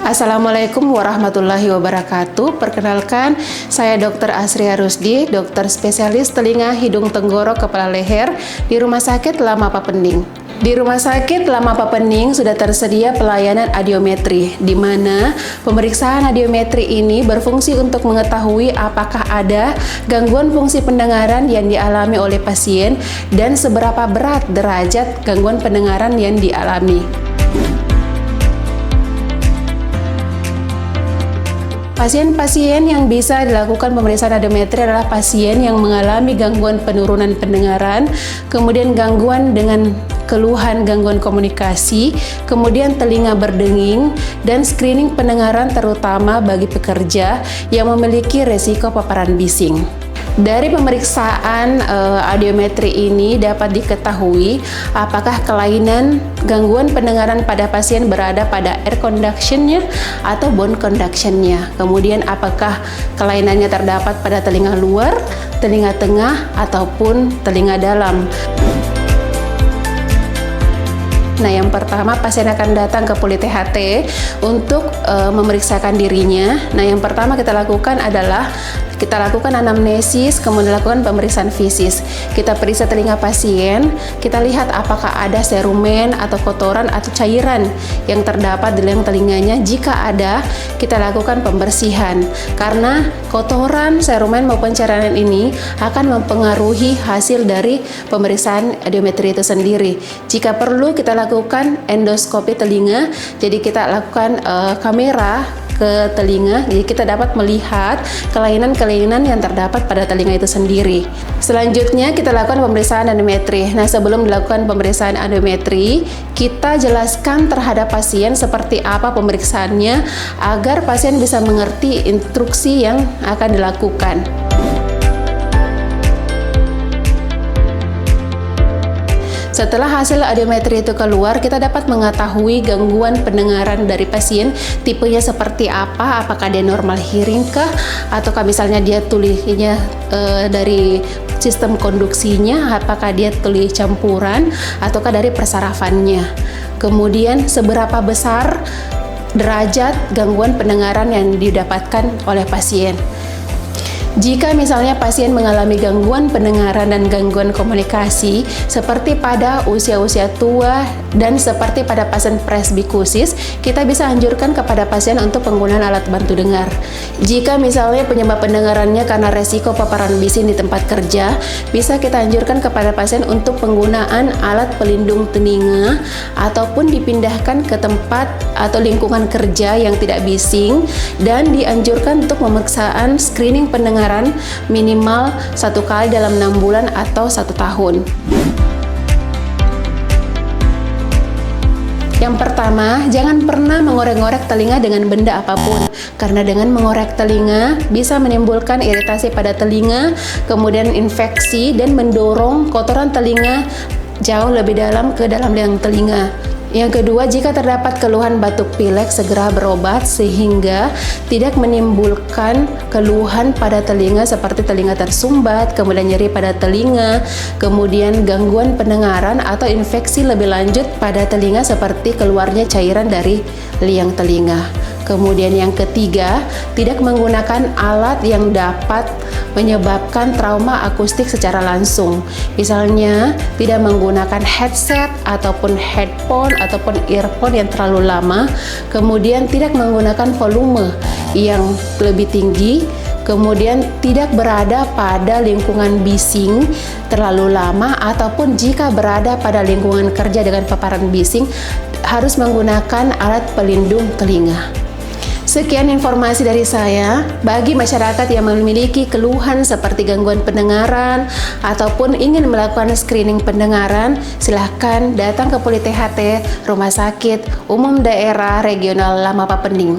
Assalamualaikum warahmatullahi wabarakatuh. Perkenalkan, saya Dr. Asria Rusdi, dokter spesialis telinga, hidung, tenggorok, kepala leher di Rumah Sakit Lama Papening. Di Rumah Sakit Lama Papening sudah tersedia pelayanan audiometri, di mana pemeriksaan audiometri ini berfungsi untuk mengetahui apakah ada gangguan fungsi pendengaran yang dialami oleh pasien dan seberapa berat derajat gangguan pendengaran yang dialami. Pasien-pasien yang bisa dilakukan pemeriksaan audiometri adalah pasien yang mengalami gangguan penurunan pendengaran, kemudian gangguan dengan keluhan gangguan komunikasi, kemudian telinga berdenging, dan screening pendengaran terutama bagi pekerja yang memiliki resiko paparan bising. Dari pemeriksaan audiometri ini dapat diketahui apakah kelainan gangguan pendengaran pada pasien berada pada air conduction-nya atau bone conduction-nya. Kemudian apakah kelainannya terdapat pada telinga luar, telinga tengah, ataupun telinga dalam. Nah, yang pertama pasien akan datang ke Poli THT untuk memeriksakan dirinya. Nah, yang pertama kita lakukan adalah kita lakukan anamnesis, kemudian lakukan pemeriksaan fisis. Kita periksa telinga pasien, kita lihat apakah ada serumen atau kotoran atau cairan yang terdapat di dalam telinganya. Jika ada, kita lakukan pembersihan. Karena kotoran, serumen maupun cairan ini akan mempengaruhi hasil dari pemeriksaan audiometri itu sendiri. Jika perlu, kita lakukan endoskopi telinga. Jadi kita lakukan kamera ke telinga, jadi kita dapat melihat kelainan-kelainan yang terdapat pada telinga itu sendiri. Selanjutnya kita lakukan pemeriksaan audiometri. Nah, sebelum dilakukan pemeriksaan audiometri, kita jelaskan terhadap pasien seperti apa pemeriksaannya agar pasien bisa mengerti instruksi yang akan dilakukan. Setelah hasil audiometri itu keluar, kita dapat mengetahui gangguan pendengaran dari pasien, tipenya seperti apa, apakah dia normal hearing kah, ataukah misalnya dia tulinya dari sistem konduksinya, apakah dia tuli campuran, ataukah dari persarafannya. Kemudian seberapa besar derajat gangguan pendengaran yang didapatkan oleh pasien. Jika misalnya pasien mengalami gangguan pendengaran dan gangguan komunikasi seperti pada usia-usia tua dan seperti pada pasien presbikusis, kita bisa anjurkan kepada pasien untuk penggunaan alat bantu dengar. Jika misalnya penyebab pendengarannya karena resiko paparan bising di tempat kerja, bisa kita anjurkan kepada pasien untuk penggunaan alat pelindung telinga ataupun dipindahkan ke tempat atau lingkungan kerja yang tidak bising, dan dianjurkan untuk pemeriksaan screening pendengaran minimal 1 kali dalam 6 bulan atau 1 tahun. Yang pertama, jangan pernah mengorek-ngorek telinga dengan benda apapun, karena dengan mengorek telinga bisa menimbulkan iritasi pada telinga, kemudian infeksi, dan mendorong kotoran telinga jauh lebih dalam ke dalam liang telinga. Yang kedua, jika terdapat keluhan batuk pilek, segera berobat sehingga tidak menimbulkan keluhan pada telinga seperti telinga tersumbat, kemudian nyeri pada telinga, kemudian gangguan pendengaran atau infeksi lebih lanjut pada telinga seperti keluarnya cairan dari liang telinga. Kemudian yang ketiga, tidak menggunakan alat yang dapat menyebabkan trauma akustik secara langsung. Misalnya, tidak menggunakan headset ataupun headphone ataupun earphone yang terlalu lama, kemudian tidak menggunakan volume yang lebih tinggi, kemudian tidak berada pada lingkungan bising terlalu lama, ataupun jika berada pada lingkungan kerja dengan paparan bising, harus menggunakan alat pelindung telinga. Sekian informasi dari saya. Bagi masyarakat yang memiliki keluhan seperti gangguan pendengaran ataupun ingin melakukan screening pendengaran, silahkan datang ke Poli THT Rumah Sakit Umum Daerah Regional Lama Papening.